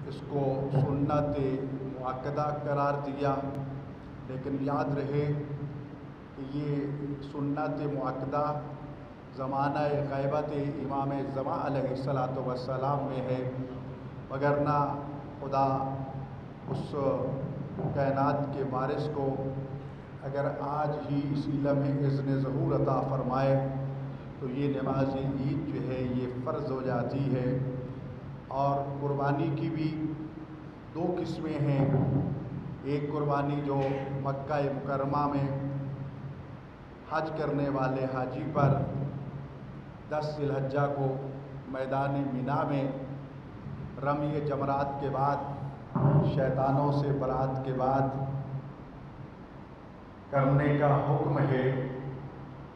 اس کو سنت مؤکدہ قرار دیا، لیکن یاد رہے کہ یہ سنت مؤکدہ زمانہ غیبت امام زمان علیہ السلام میں ہے، وگرنہ خدا اس کائنات کے وارث کو اگر آج ہی اسی لمحے اذن ظہور عطا فرمائے تو یہ نماز عید جو ہے یہ فرض ہو جاتی ہے۔ اور قربانی کی بھی دو قسمیں ہیں، ایک قربانی جو مکہ مکرمہ میں حج کرنے والے حاجی پر 10 ذی الحجہ کو میدان مینا میں رمی جمرات کے بعد، شیطانوں سے برات کے بعد کرنے کا حکم ہے،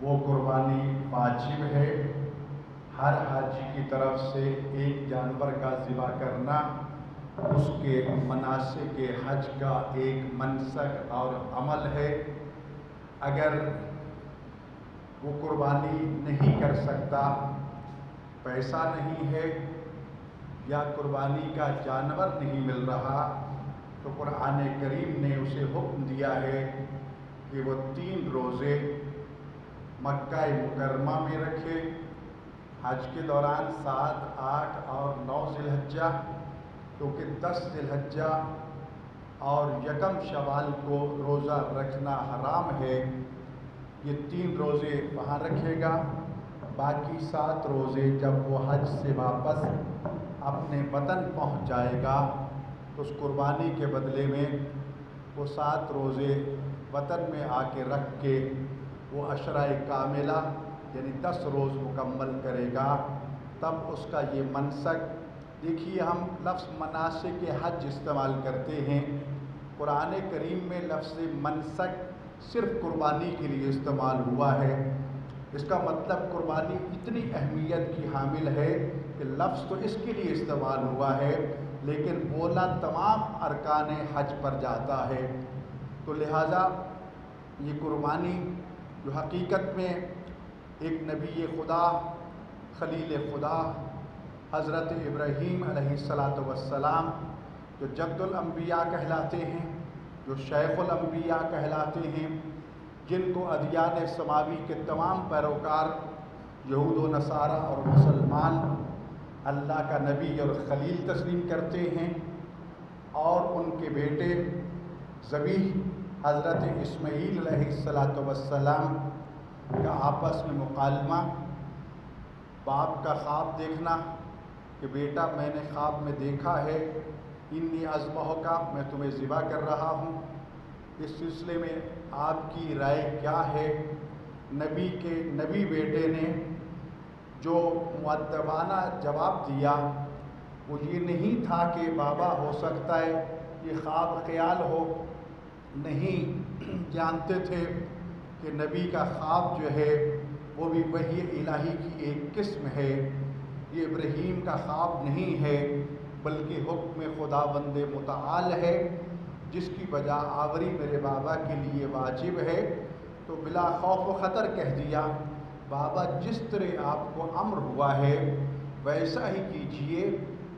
وہ قربانی واجب ہے۔ ہر حاجی کی طرف سے ایک جانور کا ذبح کرنا اس کے مناسک حج کا ایک منسک اور عمل ہے۔ اگر وہ قربانی نہیں کر سکتا، پیسہ نہیں ہے یا قربانی کا جانور نہیں مل رہا، تو قرآن کریم نے اسے حکم دیا ہے کہ وہ 3 روزے مکہ مکرمہ میں رکھے، حج کے دوران 7، 8 اور 9 ذی الحجہ، کیونکہ 10 ذی الحجہ اور 1 شوال کو روزہ رکھنا حرام ہے۔ یہ 3 روزے وہاں رکھے گا، باقی 7 روزے جب وہ حج سے واپس اپنے وطن پہنچ جائے گا تو اس قربانی کے بدلے میں وہ 7 روزے وطن میں آ کے رکھ کے وہ عشرہ کاملہ یعنی 10 روز مکمل کرے گا، تب اس کا یہ منسک۔ دیکھیے ہم لفظ مناسک حج استعمال کرتے ہیں، قرآن کریم میں لفظ منسک صرف قربانی کے لیے استعمال ہوا ہے۔ اس کا مطلب قربانی اتنی اہمیت کی حامل ہے کہ لفظ تو اس کے لیے استعمال ہوا ہے، لیکن بولا تمام ارکان حج پر جاتا ہے۔ تو لہٰذا یہ قربانی جو حقیقت میں ایک نبی خدا، خلیل خدا حضرت ابراہیم علیہ السلام جو جد الانبیاء کہلاتے ہیں، جو شیخ الانبیاء کہلاتے ہیں، جن کو ادیان سماوی کے تمام پیروکار یہود و نصارہ اور مسلمان اللہ کا نبی اور خلیل تسلیم کرتے ہیں، اور ان کے بیٹے ذبیح حضرت اسماعیل علیہ السلام کا آپس میں مکالمہ، باپ کا خواب دیکھنا کہ بیٹا میں نے خواب میں دیکھا ہے انی اذبحک کا، میں تمہیں ذبح کر رہا ہوں، اس سلسلے میں آپ کی رائے کیا ہے؟ نبی بیٹے نے جو مؤدبانہ جواب دیا وہ یہ نہیں تھا کہ بابا ہو سکتا ہے یہ خواب خیال ہو، نہیں، جانتے تھے کہ نبی کا خواب جو ہے وہ بھی وحی الہی کی ایک قسم ہے، یہ ابراہیم کا خواب نہیں ہے بلکہ حکم خداوند متعال ہے، جس کی بجا آوری میرے بابا کے لیے واجب ہے۔ تو بلا خوف و خطر کہہ دیا، بابا جس طرح آپ کو امر ہوا ہے ویسا ہی کیجئے،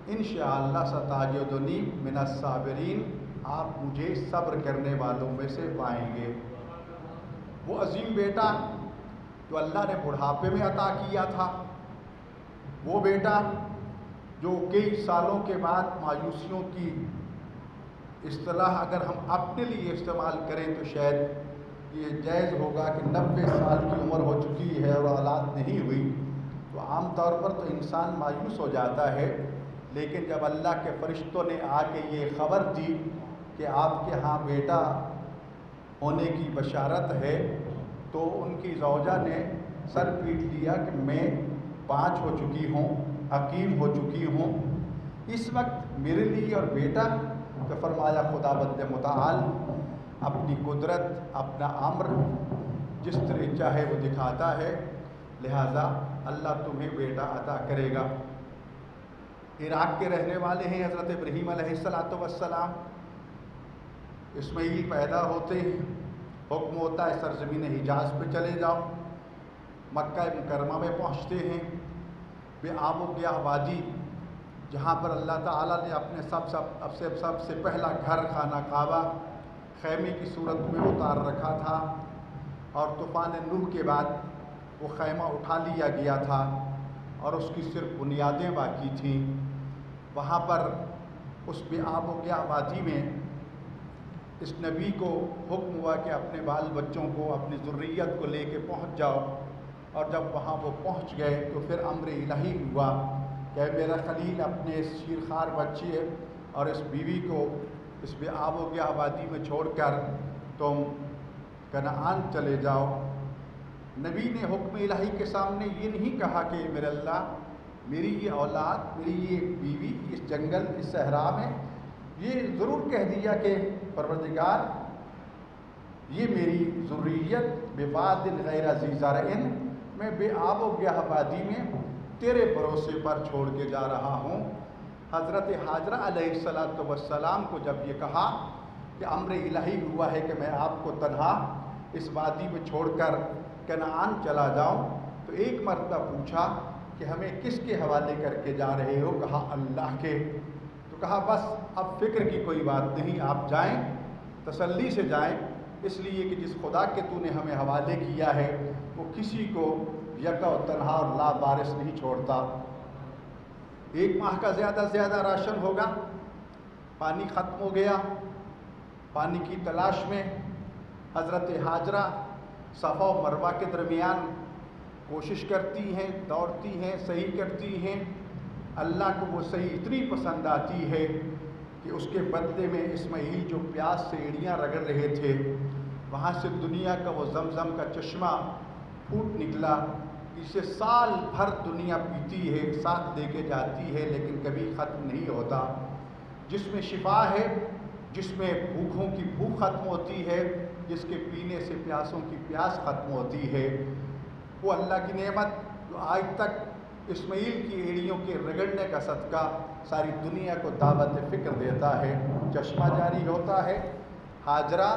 انشاءاللہ ستجدنی من الصابرین، آپ مجھے صبر کرنے والوں میں سے پائیں گے۔ وہ عظیم بیٹا جو اللہ نے بڑھاپے میں عطا کیا تھا، وہ بیٹا جو کئی سالوں کے بعد مایوسیوں کی اصطلاح اگر ہم اپنے لیے استعمال کریں تو شاید یہ جائز ہوگا کہ 90 سال کی عمر ہو چکی ہے اور اولاد نہیں ہوئی، تو عام طور پر تو انسان مایوس ہو جاتا ہے، لیکن جب اللہ کے فرشتوں نے آ کے یہ خبر دی کہ آپ کے ہاں بیٹا ہونے کی بشارت ہے، تو ان کی زوجہ نے سر پیٹ لیا کہ میں 5 ہو چکی ہوں، حکیم ہو چکی ہوں، اس وقت میرے لیے اور بیٹا؟ تو فرمایا خداوند متعال اپنی قدرت، اپنا امر جس طرح چاہے وہ دکھاتا ہے، لہذا اللہ تمہیں بیٹا عطا کرے گا۔ عراق کے رہنے والے ہیں حضرت ابراہیم علیہ السلام، اسماعیل پیدا ہوتے ہیں، حکم ہوتا ہے سرزمین حجاز پہ چلے جاؤ، مکہ مکرمہ میں پہنچتے ہیں، بے آب و گیاہ وادی جہاں پر اللہ تعالیٰ نے اپنے سب سے پہلا گھر خانہ کعبہ خیمے کی صورت میں اتار رکھا تھا، اور طوفان نوح کے بعد وہ خیمہ اٹھا لیا گیا تھا اور اس کی صرف بنیادیں باقی تھیں۔ وہاں پر اس بے آب و گیا وادی میں اس نبی کو حکم ہوا کہ اپنے بال بچوں کو، اپنی ذریت کو لے کے پہنچ جاؤ، اور جب وہاں وہ پہنچ گئے تو پھر امر الہی ہوا کہ میرا خلیل اپنے اس شیرخوار بچے اور اس بیوی کو اس بے آب و گیا وادی میں چھوڑ کر تم کنعان چلے جاؤ۔ نبی نے حکم الہی کے سامنے یہ نہیں کہا کہ میرے اللہ میری یہ اولاد، میری یہ بیوی اس جنگل اس صحرا میں، یہ ضرور کہہ دیا کہ پروردگار یہ میری ذریت بواد غیر ذی زرع، میں بے آب و گیا وادی میں تیرے بھروسے پر چھوڑ کے جا رہا ہوں۔ حضرت حاجرہ علیہ السلام کو جب یہ کہا کہ امر الہی ہوا ہے کہ میں آپ کو تنہا اس وادی میں چھوڑ کر کنعان چلا جاؤں، تو ایک مرتبہ پوچھا کہ ہمیں کس کے حوالے کر کے جا رہے ہو؟ کہا اللہ کے۔ تو کہا بس اب فکر کی کوئی بات نہیں، آپ جائیں، تسلی سے جائیں، اس لیے کہ جس خدا کے تو نے ہمیں حوالے کیا ہے وہ کسی کو یکا و تنہا اور لا بارس نہیں چھوڑتا۔ 1 ماہ کا زیادہ سے زیادہ راشن ہوگا، پانی ختم ہو گیا۔ پانی کی تلاش میں حضرت حاجرہ صفا و مروہ کے درمیان کوشش کرتی ہیں، دوڑتی ہیں، صحیح کرتی ہیں۔ اللہ کو وہ صحیح اتنی پسند آتی ہے کہ اس کے بدلے میں اسماعیل جو پیاس سے ایڑیاں رگڑ رہے تھے، وہاں سے دنیا کا وہ زمزم کا چشمہ پھوٹ نکلا، جسے سال بھر دنیا پیتی ہے، ساتھ لے کے جاتی ہے، لیکن کبھی ختم نہیں ہوتا، جس میں شفا ہے، جس میں بھوکوں کی بھوک ختم ہوتی ہے، جس کے پینے سے پیاسوں کی پیاس ختم ہوتی ہے۔ وہ اللہ کی نعمت جو آج تک اسماعیل کی ایڑیوں کے رگڑنے کا صدقہ ساری دنیا کو دعوت فکر دیتا ہے، چشمہ جاری ہوتا ہے۔ حاجرہ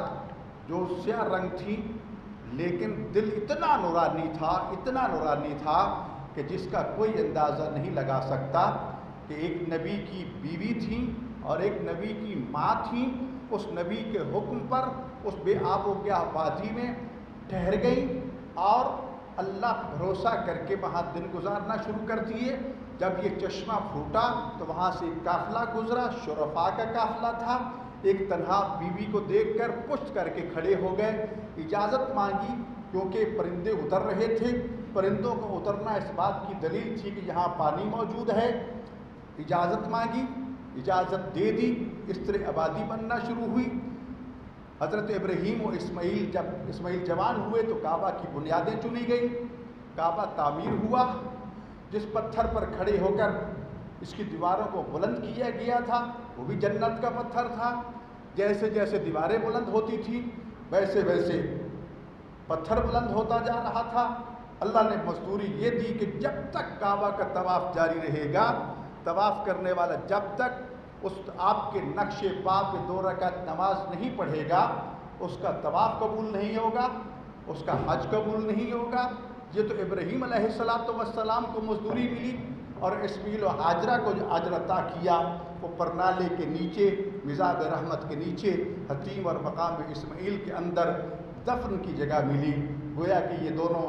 جو سیاہ رنگ تھی لیکن دل اتنا نورانی تھا، اتنا نورانی تھا کہ جس کا کوئی اندازہ نہیں لگا سکتا، کہ ایک نبی کی بیوی تھی اور ایک نبی کی ماں تھی، اس نبی کے حکم پر اس بے آب و گیا وادی میں ٹھہر گئی اور اللہ بھروسہ کر کے وہاں دن گزارنا شروع کر دیے۔ جب یہ چشمہ پھوٹا تو وہاں سے ایک قافلہ گزرا، شرفاء کا قافلہ تھا، ایک تنہا بیوی کو دیکھ کر پشت کر کے کھڑے ہو گئے، اجازت مانگی، کیونکہ پرندے اتر رہے تھے۔ پرندوں کو اترنا اس بات کی دلیل تھی کہ یہاں پانی موجود ہے۔ اجازت مانگی، اجازت دے دی، اس طرح آبادی بننا شروع ہوئی۔ حضرت ابراہیم و اسماعیل جب اسماعیل جوان ہوئے تو کعبہ کی بنیادیں چنی گئی، کعبہ تعمیر ہوا، جس پتھر پر کھڑے ہو کر اس کی دیواروں کو بلند کیا گیا تھا وہ بھی جنت کا پتھر تھا۔ جیسے جیسے دیواریں بلند ہوتی تھیں ویسے ویسے پتھر بلند ہوتا جا رہا تھا۔ اللہ نے مزدوری یہ دی کہ جب تک کعبہ کا طواف جاری رہے گا، طواف کرنے والا جب تک اس آپ کے نقش پا پہ 2 رکعت نماز نہیں پڑھے گا، اس کا طواف قبول نہیں ہوگا، اس کا حج قبول نہیں ہوگا۔ یہ تو ابراہیم علیہ السلام کو مزدوری ملی، اور اسماعیل و حاجرہ کو جو اجر عطا کیا وہ پرنالے کے نیچے، مزاب رحمت کے نیچے، حتیم اور مقام اسماعیل کے اندر دفن کی جگہ ملی۔ گویا کہ یہ دونوں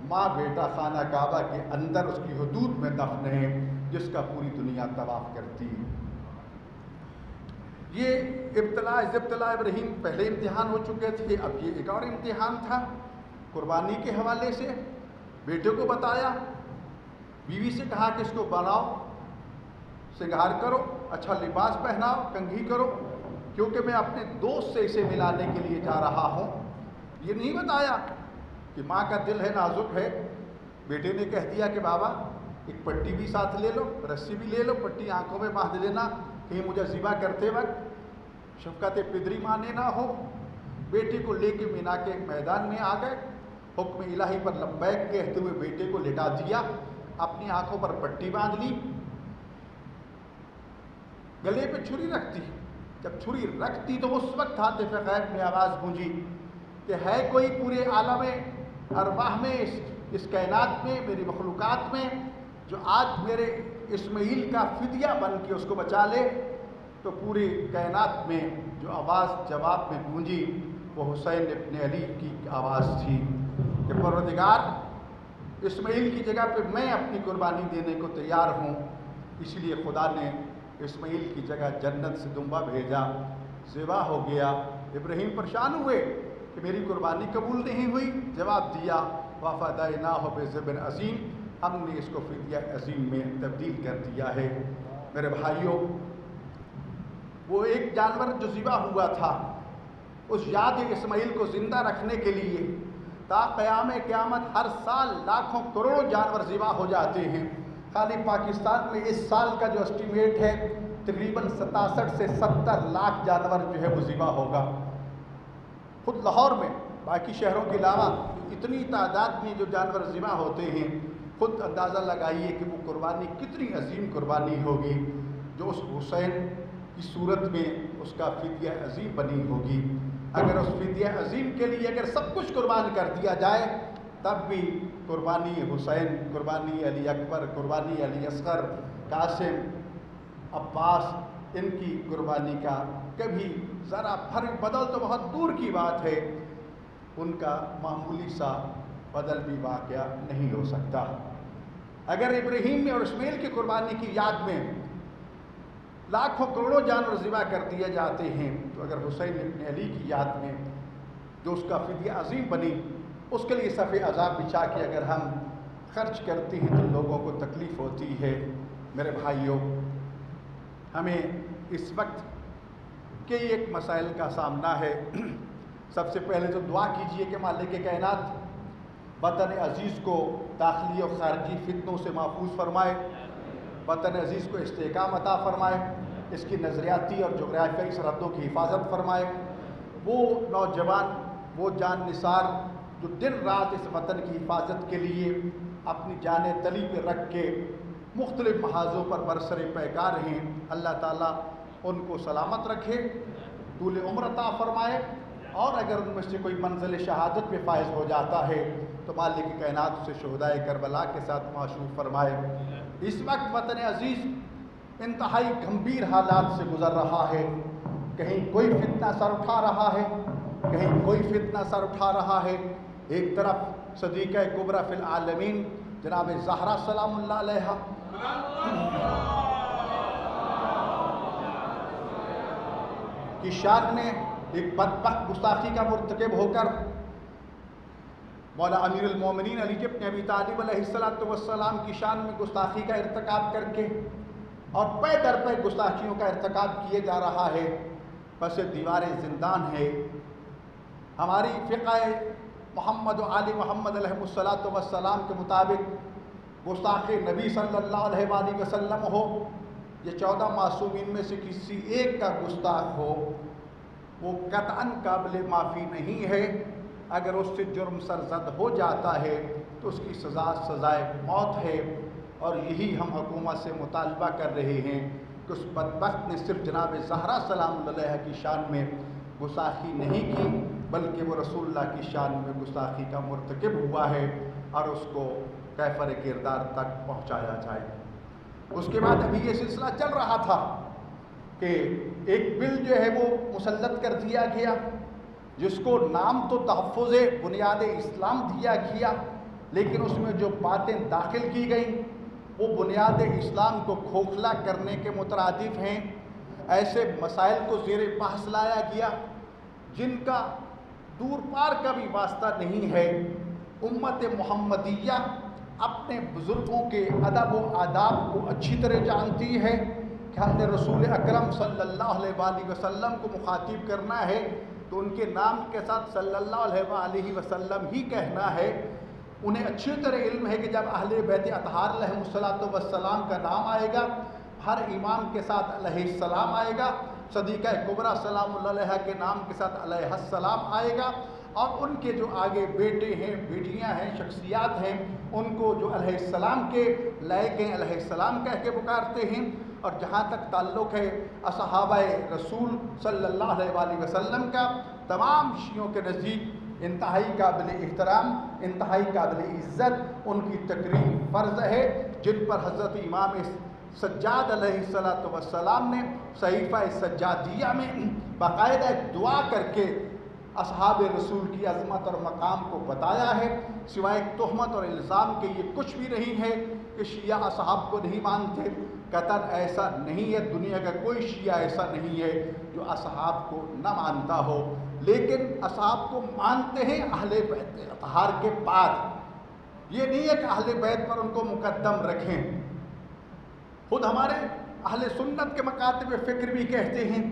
ماں بیٹا خانہ کعبہ کے اندر اس کی حدود میں دفن ہیں، جس کا پوری دنیا طواف کرتی ہے۔ یہ ابتلا ابراہیم پہلے امتحان ہو چکے تھے، اب یہ ایک اور امتحان تھا قربانی کے حوالے سے۔ بیٹے کو بتایا، بیوی سے کہا کہ اس کو بناؤ، سنگار کرو، اچھا لباس پہناؤ، کنگھی کرو، کیونکہ میں اپنے دوست سے اسے ملانے کے لیے جا رہا ہوں۔ یہ نہیں بتایا کہ ماں کا دل ہے، نازک ہے۔ بیٹے نے کہہ دیا کہ بابا ایک پٹی بھی ساتھ لے لو، رسی بھی لے لو، پٹی آنکھوں میں باندھ لینا، کہیں مجھے ذبح کرتے وقت شفقت پدری مانے نہ ہو۔ بیٹے کو لے کے مینا کے میدان میں آ گئے، حکم الہی پر لبیک کہتے ہوئے بیٹے کو لٹا دیا، اپنی آنکھوں پر پٹی باندھ لی، گلے پہ چھری رکھتی۔ جب چھری رکھتی تو اس وقت ہاتف غیب میں آواز گونجی کہ ہے کوئی پورے عالم ارواح میں، اس کائنات میں، میری مخلوقات میں، جو آج میرے اسماعیل کا فدیہ بن کے اس کو بچا لے، تو پوری کائنات میں جو آواز جواب میں گونجی وہ حسین ابن علی کی آواز تھی کہ پروردگار اسماعیل کی جگہ پہ میں اپنی قربانی دینے کو تیار ہوں۔ اس لیے خدا نے اسماعیل کی جگہ جنت سے دمبا بھیجا، ذبح ہو گیا۔ ابراہیم پریشان ہوئے کہ میری قربانی قبول نہیں ہوئی، جواب دیا وَفَدَيْنَاهُ بِذِبْحٍ عَظِيمٍ، ہم نے اس کو فدیہ عظیم میں تبدیل کر دیا ہے۔ میرے بھائیوں، وہ ایک جانور جو ذبح ہوا تھا، اس یاد اسماعیل کو زندہ رکھنے کے لیے تا قیام قیامت ہر سال لاکھوں کروڑوں جانور ذبح ہو جاتے ہیں۔ خالی پاکستان میں اس سال کا جو اسٹیمیٹ ہے تقریباً 67 سے 70 لاکھ جانور جو ہے وہ ذبح ہوگا۔ خود لاہور میں باقی شہروں کے علاوہ اتنی تعداد میں جو جانور ذبح ہوتے ہیں، خود اندازہ لگائیے کہ وہ قربانی کتنی عظیم قربانی ہوگی جو اس حسین کی صورت میں اس کا فدیہ عظیم بنی ہوگی۔ اگر اس فدیہ عظیم کے لیے اگر سب کچھ قربان کر دیا جائے تب بھی قربانی حسین، قربانی علی اکبر، قربانی علی اصغر، قاسم، عباس، ان کی قربانی کا کبھی ذرا فرق بدل تو بہت دور کی بات ہے، ان کا معمولی سا بدل بھی واقعہ نہیں ہو سکتا۔ اگر ابراہیم میں اور اسماعیل کی قربانی کی یاد میں لاکھوں کروڑوں جانور ذبح کر دیے جاتے ہیں، تو اگر حسین ابن علی کی یاد میں جو اس کا فدیہ عظیم بنی، اس کے لیے صف عذاب بچھا کے اگر ہم خرچ کرتے ہیں تو لوگوں کو تکلیف ہوتی ہے۔ میرے بھائیوں، ہمیں اس وقت کئی ایک مسائل کا سامنا ہے۔ سب سے پہلے تو دعا کیجئے کہ مالک کائنات وطن عزیز کو داخلی اور خارجی فتنوں سے محفوظ فرمائے، وطن عزیز کو استحکام عطا فرمائے، اس کی نظریاتی اور جغرافیائی سرحدوں کی حفاظت فرمائے۔ وہ نوجوان، وہ جان نثار جو دن رات اس وطن کی حفاظت کے لیے اپنی جانیں تلی پہ رکھ کے مختلف محاذوں پر برسر پیکار ہیں، اللہ تعالیٰ ان کو سلامت رکھے، طول عمر عطا فرمائے، اور اگر ان میں سے کوئی منزل شہادت پہ فائز ہو جاتا ہے تو مالک کائنات سے شہدائے کربلا کے ساتھ معشور فرمائے۔ اس وقت وطن عزیز انتہائی گمبھیر حالات سے گزر رہا ہے، کہیں کوئی فتنہ سر اٹھا رہا ہے، کہیں کوئی فتنہ سر اٹھا رہا ہے۔ ایک طرف صدیقہ کبریٰ فی العالمین جناب زہرا سلام اللہ علیہا کی شان میں ایک بدبخت گستاخی کا مرتکب ہو کر مولا امیر المومنین علی ابن ابی طالب علیہ السلام کی شان میں گستاخی کا ارتکاب کر کے اور پے در پے گستاخیوں کا ارتکاب کیے جا رہا ہے، پس دیوار زندان ہے۔ ہماری فقہ محمد و آل محمد علیہ السلام کے مطابق گستاخ نبی صلی اللہ علیہ وآلہ وسلم ہو، یہ 14 معصومین میں سے کسی ایک کا گستاخ ہو، وہ قطعاً قابل معافی نہیں ہے۔ اگر اس سے جرم سرزد ہو جاتا ہے تو اس کی سزائے موت ہے، اور یہی ہم حکومت سے مطالبہ کر رہے ہیں کہ اس بدبخت نے صرف جناب زہرا سلام علیہ کی شان میں گستاخی نہیں کی بلکہ وہ رسول اللہ کی شان میں گستاخی کا مرتکب ہوا ہے، اور اس کو کیفر کردار تک پہنچایا جائے۔ اس کے بعد ابھی یہ سلسلہ چل رہا تھا کہ ایک بل جو ہے وہ مسلط کر دیا گیا، جس کو نام تو تحفظ بنیاد اسلام دیا گیا، لیکن اس میں جو باتیں داخل کی گئیں وہ بنیاد اسلام کو کھوکھلا کرنے کے مترادف ہیں۔ ایسے مسائل کو زیر بحث لایا گیا جن کا دور پار کا بھی واسطہ نہیں ہے۔ امت محمدیہ اپنے بزرگوں کے ادب و آداب کو اچھی طرح جانتی ہے کہ ہم نے رسول اکرم صلی اللہ علیہ وآلہ وسلم کو مخاطب کرنا ہے تو ان کے نام کے ساتھ صلی اللہ علیہ وآلہ وسلم ہی کہنا ہے۔ انہیں اچھی طرح علم ہے کہ جب اہل بیت اطہار علیہ السلام کا نام آئے گا، ہر امام کے ساتھ علیہ السلام آئے گا، صدیقہ کبریٰ سلام اللہ علیہ کے نام کے ساتھ علیہ السلام آئے گا، اور ان کے جو آگے بیٹے ہیں، بیٹیاں ہیں، شخصیات ہیں، ان کو جو علیہ السلام کے لائق ہیں علیہ السلام کہہ کے پکارتے ہیں۔ اور جہاں تک تعلق ہے اصحابہ رسول صلی اللہ علیہ وآلہ وسلم کا، تمام شیعوں کے نزدیک انتہائی قابل احترام، انتہائی قابل عزت ان کی تکریم فرض ہے، جن پر حضرت امام سجاد علیہ السلام نے صحیفہ سجادیہ میں باقاعدہ ایک دعا کر کے اصحاب رسول کی عظمت اور مقام کو بتایا ہے. سوائے تہمت اور الزام کے یہ کچھ بھی نہیں ہے کہ شیعہ اصحاب کو نہیں مانتے. قطعاً ایسا نہیں ہے، دنیا کا کوئی شیعہ ایسا نہیں ہے جو اصحاب کو نہ مانتا ہو، لیکن اصحاب کو مانتے ہیں اہل بیت اطہار کے بعد. یہ نہیں ہے کہ اہل بیت پر ان کو مقدم رکھیں. خود ہمارے اہل سنت کے مکاتب فکر بھی کہتے ہیں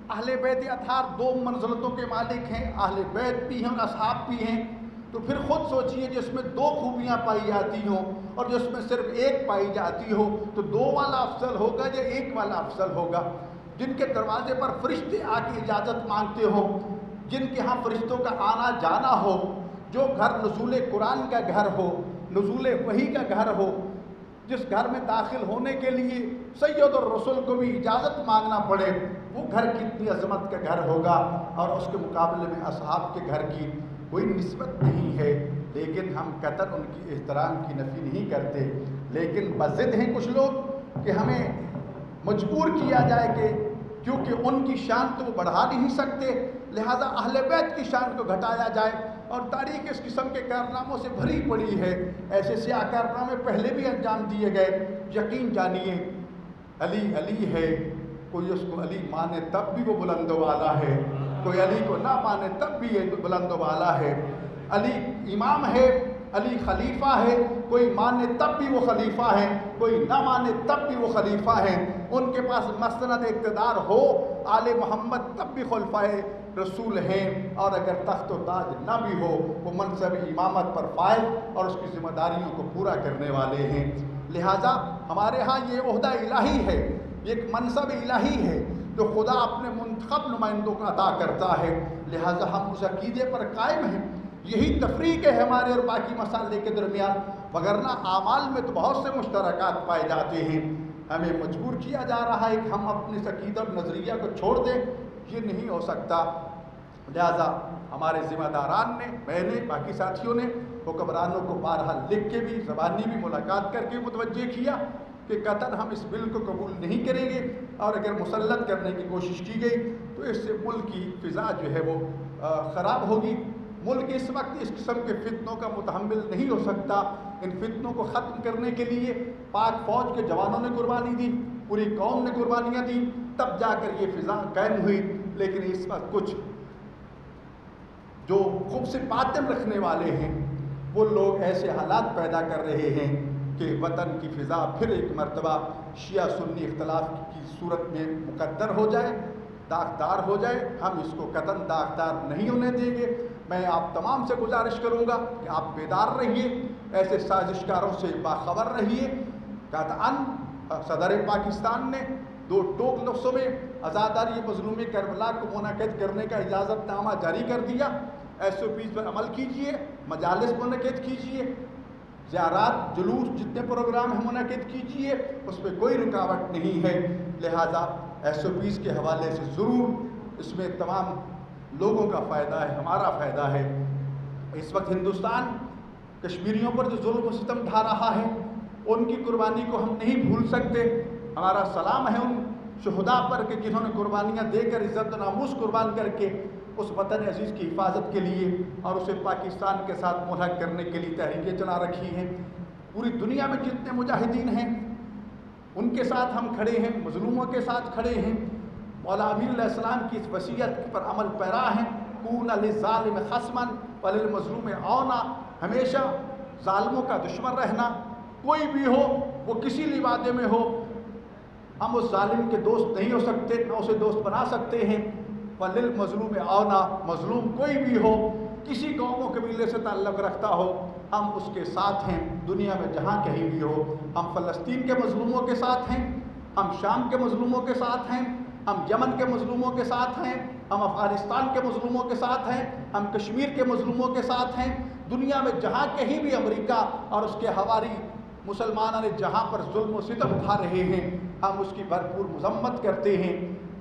اہل بیت اطہار دو منزلتوں کے مالک ہیں، اہل بیت بھی ہیں اور اصحاب بھی ہیں. تو پھر خود سوچئے جس میں دو خوبیاں پائی جاتی ہوں اور جس میں صرف ایک پائی جاتی ہو تو دو والا افضل ہوگا یا ایک والا افضل ہوگا؟ جن کے دروازے پر فرشتے آ کے اجازت مانگتے ہوں، جن کے ہاں فرشتوں کا آنا جانا ہو، جو گھر نزول قرآن کا گھر ہو، نزول وحی کا گھر ہو، جس گھر میں داخل ہونے کے لیے سید الرسول کو بھی اجازت مانگنا پڑے، وہ گھر کتنی عظمت کا گھر ہوگا. اور اس کے مقابلے میں اصحاب کے گھر کی کوئی نسبت نہیں ہے. لیکن ہم قطعاً ان کی احترام کی نفی نہیں کرتے، لیکن بضد ہیں کچھ لوگ کہ ہمیں مجبور کیا جائے کہ کیونکہ ان کی شان تو وہ بڑھا نہیں سکتے، لہذا اہل بیت کی شان کو گھٹایا جائے. اور تاریخ اس قسم کے کارناموں سے بھری پڑی ہے. ایسے سیاہ کارنامے پہلے بھی انجام دیے گئے. یقین جانیے علی علی ہے، کوئی اس کو علی مانے تب بھی وہ بلند و بالا ہے، کوئی علی کو نہ مانے تب بھی یہ بلند و بالا ہے. علی امام ہے، علی خلیفہ ہے، کوئی مانے تب بھی وہ خلیفہ ہیں، کوئی نہ مانے تب بھی وہ خلیفہ ہیں. ان کے پاس مسند اقتدار ہو آل محمد تب بھی خلفائے رسول ہیں، اور اگر تخت و تاج نہ بھی ہو وہ منصب امامت پر فائز اور اس کی ذمہ داریوں کو پورا کرنے والے ہیں. لہٰذا ہمارے ہاں یہ عہدہ الہی ہے، یہ ایک منصب الہی ہے جو خدا اپنے منتخب نمائندوں کو عطا کرتا ہے. لہٰذا ہم اس عقیدے پر قائم ہیں. یہی تفریق ہے ہمارے اور باقی مسائل کے درمیان، وگرنہ اعمال میں تو بہت سے مشترکات پائے جاتے ہیں. ہمیں مجبور کیا جا رہا ہے کہ ہم اپنی عقیدہ اور نظریہ کو چھوڑ دیں، یہ نہیں ہو سکتا. لہذا ہمارے ذمہ داران نے، میں نے، باقی ساتھیوں نے حکمرانوں کو بارہا لکھ کے بھی، زبانی بھی ملاقات کر کے متوجہ کیا کہ قطعاً ہم اس بل کو قبول نہیں کریں گے، اور اگر مسلط کرنے کی کوشش کی گئی تو اس سے ملک کی فضا جو ہے وہ خراب ہوگی. ملک اس وقت اس قسم کے فتنوں کا متحمل نہیں ہو سکتا. ان فتنوں کو ختم کرنے کے لیے پاک فوج کے جوانوں نے قربانی دی، پوری قوم نے قربانیاں دی، تب جا کر یہ فضا قائم ہوئی. لیکن اس وقت کچھ جو خوب سے باطن رکھنے والے ہیں وہ لوگ ایسے حالات پیدا کر رہے ہیں کہ وطن کی فضا پھر ایک مرتبہ شیعہ سنی اختلاف کی صورت میں مقدر ہو جائے، داغدار ہو جائے. ہم اس کو قطعاً داغدار نہیں ہونے دیں گے. میں آپ تمام سے گزارش کروں گا کہ آپ بیدار رہیے، ایسے سازشکاروں سے باخبر رہیے. قطعاً صدر پاکستان نے دو ٹوک لفظوں میں عزاداری مظلوم کربلا کو منعقد کرنے کا اجازت نامہ جاری کر دیا. SOPs پر عمل کیجئے، مجالس منعقد کیجئے، زیارات، جلوس، جتنے پروگرام ہیں منعقد کیجئے، اس میں کوئی رکاوٹ نہیں ہے. لہٰذا SOPs کے حوالے سے ضرور اس میں تمام لوگوں کا فائدہ ہے، ہمارا فائدہ ہے. اس وقت ہندوستان کشمیریوں پر جو ظلم و ستم ڈھا رہا ہے ان کی قربانی کو ہم نہیں بھول سکتے. ہمارا سلام ہے ان شہداء پر کہ جنہوں نے قربانیاں دے کر عزت و ناموس قربان کر کے اس وطن عزیز کی حفاظت کے لیے اور اسے پاکستان کے ساتھ ملحق کرنے کے لیے تحریکیں چلا رکھی ہیں. پوری دنیا میں جتنے مجاہدین ہیں ان کے ساتھ ہم کھڑے ہیں، مظلوموں کے ساتھ کھڑے ہیں. مولا امین علیہ السلام کی اس وصیت پر عمل پیرا ہیں. کون للظالم خصما وللمظلوم عونا، ہمیشہ ظالموں کا دشمن رہنا. کوئی بھی ہو، وہ کسی لبادے میں ہو، ہم اس ظالم کے دوست نہیں ہو سکتے، نہ اسے دوست بنا سکتے ہیں. وللمظلوم عونا، مظلوم کوئی بھی ہو، کسی قوم و قبیلے سے تعلق رکھتا ہو، ہم اس کے ساتھ ہیں دنیا میں جہاں کہیں بھی ہو. ہم فلسطین کے مظلوموں کے ساتھ ہیں، ہم شام کے مظلوموں کے ساتھ ہیں، ہم یمن کے مظلوموں کے ساتھ ہیں، ہم افغانستان کے مظلوموں کے ساتھ ہیں، ہم کشمیر کے مظلوموں کے ساتھ ہیں. دنیا میں جہاں کہیں بھی امریکہ اور اس کے حواری مسلمانوں نے جہاں پر ظلم و ستم اٹھا رہے ہیں ہم اس کی بھرپور مذمت کرتے ہیں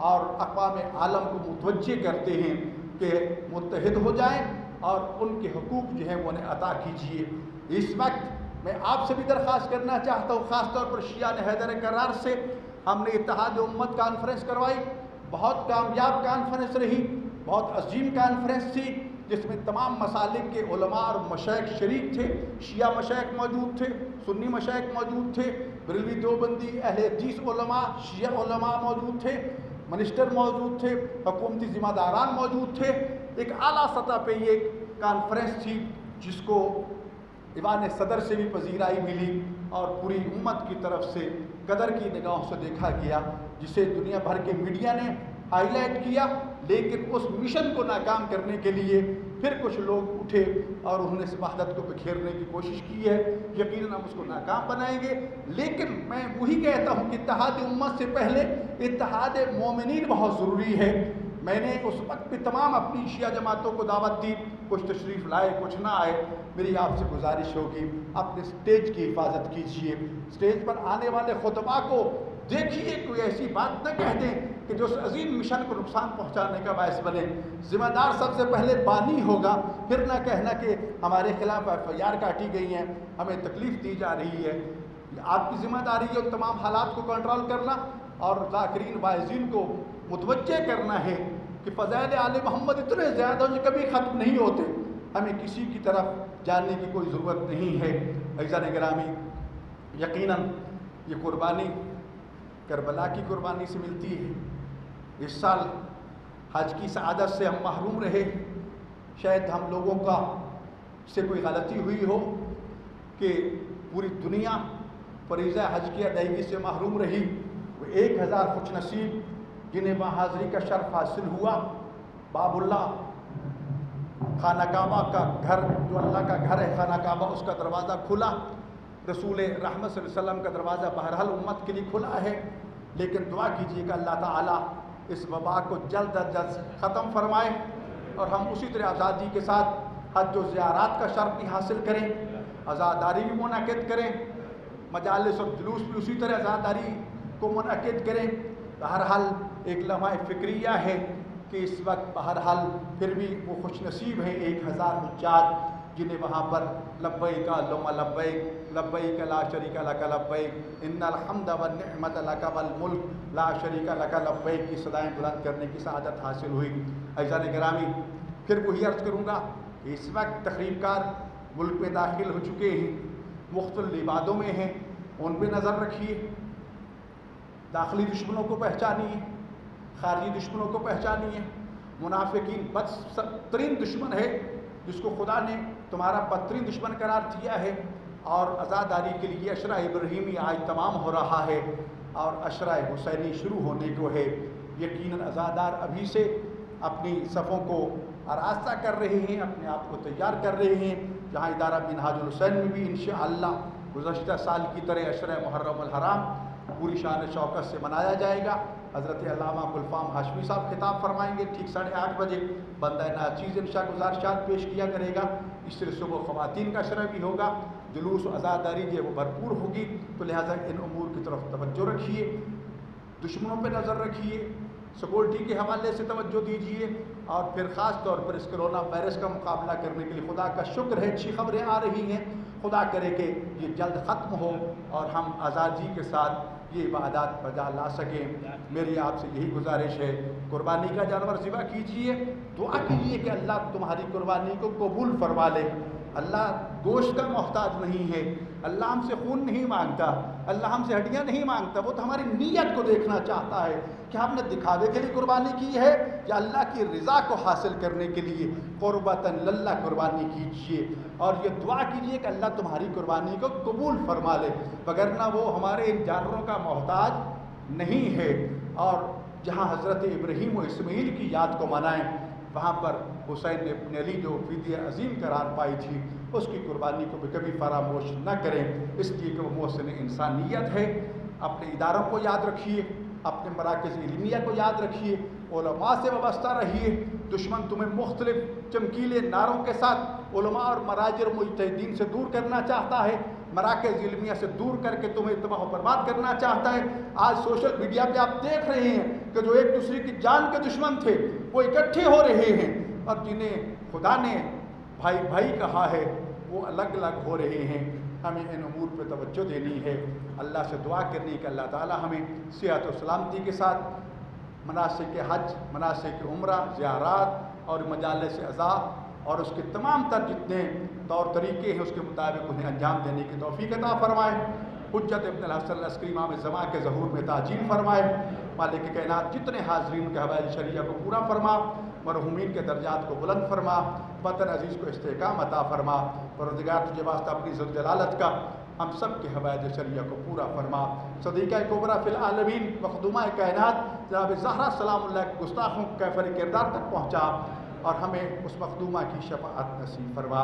اور اقوام عالم کو متوجہ کرتے ہیں کہ متحد ہو جائیں اور ان کے حقوق جو ہیں وہ انہیں عطا کیجیے. اس وقت میں آپ سے بھی درخواست کرنا چاہتا ہوں، خاص طور پر شیعہ حیدر کرار سے ہم نے اتحاد امت کانفرنس کروائی، بہت کامیاب کانفرنس رہی، بہت عظیم کانفرنس تھی، جس میں تمام مسالک کے علماء اور مشائخ شریک تھے، شیعہ مشائخ موجود تھے، سنی مشائخ موجود تھے، بریلوی دیوبندی اہل حدیث علماء، شیعہ علماء موجود تھے، منسٹر موجود تھے، حکومتی ذمہ داران موجود تھے۔ ایک اعلیٰ سطح پہ یہ کانفرنس تھی جس کو ایوان صدر سے بھی پذیرائی ملی اور پوری امت کی طرف سے قدر کی نگاہوں سے دیکھا گیا، جسے دنیا بھر کے میڈیا نے ہائی لائٹ کیا، لیکن اس مشن کو ناکام کرنے کے لیے پھر کچھ لوگ اٹھے اور انہوں نے اس وحدت کو بکھیرنے کی کوشش کی ہے۔ یقیناً ہم اس کو ناکام بنائیں گے، لیکن میں وہی کہتا ہوں کہ اتحاد امت سے پہلے اتحاد مومنین بہت ضروری ہے۔ میں نے اس وقت بھی تمام اپنی شیعہ جماعتوں کو دعوت دی، کچھ تشریف لائے کچھ نہ آئے۔ میری آپ سے گزارش ہوگی اپنے سٹیج کی حفاظت کیجیے، سٹیج پر آنے والے خطباء کو دیکھیے، کوئی ایسی بات نہ کہہ دیں کہ جو اس عظیم مشن کو نقصان پہنچانے کا باعث بنے۔ ذمہ دار سب سے پہلے بانی ہوگا، پھر نہ کہنا کہ ہمارے خلاف FIR کاٹی گئی ہیں، ہمیں تکلیف دی جا رہی ہے۔ آپ کی ذمہ داری ہے ان تمام حالات کو کنٹرول کرنا اور ذاکرین واعظین کو متوجہ کرنا ہے کہ فضائل آل محمد اتنے زیادہ ہیں جو کبھی ختم نہیں ہوتے، ہمیں کسی کی طرف جاننے کی کوئی ضرورت نہیں ہے۔ عزیزان گرامی، یقیناً یہ قربانی کربلا کی قربانی سے ملتی ہے۔ اس سال حج کی سعادت سے ہم محروم رہے، شاید ہم لوگوں کا سے کوئی غلطی ہوئی ہو کہ پوری دنیا فریضہ حج کی ادائیگی سے محروم رہی۔ وہ 1000 خوش نصیب جنہیں وہاں حاضری کا شرف حاصل ہوا، باب اللہ خانہ کعبہ کا گھر، جو اللہ کا گھر ہے خانہ کعبہ، اس کا دروازہ کھلا، رسول رحمت صلی اللہ علیہ وسلم کا دروازہ بہرحال امت کے لیے کھلا ہے، لیکن دعا کیجیے کہ اللہ تعالیٰ اس وبا کو جلد از جلد ختم فرمائے اور ہم اسی طرح آزادی کے ساتھ حج و زیارات کا شرف بھی حاصل کریں، عزاداری بھی منعقد کریں، مجالس اور جلوس بھی اسی طرح عزاداری کو منعقد کریں۔ بہرحال ایک لمحہ فکریہ ہے کہ اس وقت بہرحال پھر بھی وہ خوش نصیب ہیں 1000 حجاج جنہیں وہاں پر لبیک اللہم لبیک لبیک لا شریک لک لبیک ان الحمد والنعمت لک والملک لا شریک لک لبیک کی صدائیں بلند کرنے کی سعادت حاصل ہوئی۔ عزیزان گرامی، پھر وہی عرض کروں گا کہ اس وقت تقریب کار ملک میں داخل ہو چکے ہیں، مختلف عبادوں میں ہیں، ان پہ نظر رکھیے، داخلی دشمنوں کو پہچانیے، خارجی دشمنوں کو پہچانیے۔ منافقین بدترین دشمن ہے جس کو خدا نے تمہارا بدترین دشمن قرار دیا ہے، اور عزاداری کے لیے عشرہ ابراہیمی آج تمام ہو رہا ہے اور عشرہ حسینی شروع ہونے کو ہے۔ یقیناً عزادار ابھی سے اپنی صفوں کو آراستہ کر رہے ہیں، اپنے آپ کو تیار کر رہے ہیں، جہاں ادارہ منہاج الحسین میں بھی انشاءاللہ گزشتہ سال کی طرح عشرہ محرم الحرام پوری شان شوکت سے منایا جائے گا۔ حضرت علامہ ابوالفام ہاشمی صاحب خطاب فرمائیں گے ٹھیک 8:30 بجے، بندہ ناچیز انشاء گزارشات پیش کیا کرے گا، اس طرح صبح خواتین کا عشرہ بھی ہوگا، جلوس و عزاداری جو وہ بھرپور ہوگی، تو لہٰذا ان امور کی طرف توجہ رکھیے، دشمنوں پہ نظر رکھیے، سیکورٹی کے حوالے سے توجہ دیجیے، اور پھر خاص طور پر اس کرونا وائرس کا مقابلہ کرنے کے لیے خدا کا شکر ہے اچھی خبریں آ رہی ہیں، خدا کرے کہ یہ جلد ختم ہو اور ہم آزادی کے ساتھ یہ عبادات بجا لا سکیں۔ میری آپ سے یہی گزارش ہے، قربانی کا جانور ذبح کیجئے، دعا کیجئے کہ اللہ تمہاری قربانی کو قبول فرما لے۔ اللہ گوشت کا محتاج نہیں ہے، اللہ ہم سے خون نہیں مانگتا، اللہ ہم سے ہڈیاں نہیں مانگتا، وہ تو ہماری نیت کو دیکھنا چاہتا ہے کہ ہم نے دکھاوے کے لیے قربانی کی ہے یا اللہ کی رضا کو حاصل کرنے کے لیے۔ قربتاً للہ قربانی کیجئے اور یہ دعا کیجئے کہ اللہ تمہاری قربانی کو قبول فرما لے، وگرنہ وہ ہمارے ان جانوروں کا محتاج نہیں ہے۔ اور جہاں حضرت ابراہیم و اسماعیل کی یاد کو منائیں، وہاں پر حسین ابن علی جو فدیہ عظیم قرار پائی تھی، اس کی قربانی کو بھی کبھی فراموش نہ کریں، اس لیے کہ وہ محسن انسانیت ہے۔ اپنے اداروں کو یاد رکھیے، اپنے مراکز علمیہ کو یاد رکھیے، علماء سے وابستہ رہیے۔ دشمن تمہیں مختلف چمکیلے نعروں کے ساتھ علماء اور مراجع اور مجتہدین سے دور کرنا چاہتا ہے، مراکز علمیہ سے دور کر کے تمہیں تباہ و برباد کرنا چاہتا ہے۔ آج سوشل میڈیا پہ آپ دیکھ رہے ہیں کہ جو ایک دوسرے کی جان کے دشمن تھے وہ اکٹھے ہو رہے ہیں، اور جنہیں خدا نے بھائی بھائی کہا ہے وہ الگ الگ ہو رہے ہیں۔ ہمیں ان امور پہ توجہ دینی ہے، اللہ سے دعا کرنی ہے کہ اللہ تعالی ہمیں صحت و سلامتی کے ساتھ مناسک حج، مناسک عمرہ، زیارات اور مجالس عزا اور اس کے تمام تر جتنے طور طریقے ہیں اس کے مطابق انہیں انجام دینے کی توفیق عطا فرمائے۔ حجت ابن الحسن العسکری امام زمان کے ظہور میں تعجیل فرمائے۔ مالک کائنات جتنے حاضرین کے حوائج شریعہ کو پورا فرما، مرحومین کے درجات کو بلند فرما، وطن عزیز کو استحکام عطا فرما۔ پروردگار تجھے واسطہ اپنی ذل جلالت کا ہم سب کے حوائج شریعہ کو پورا فرما۔ صدیقہ کبریٰ فی العالمین مخدومہ کائنات جناب زہرا سلام اللہ کے گستاخوں کیفر کردار تک پہنچا اور ہمیں اس مخدومہ کی شفاعت نصیب فرما۔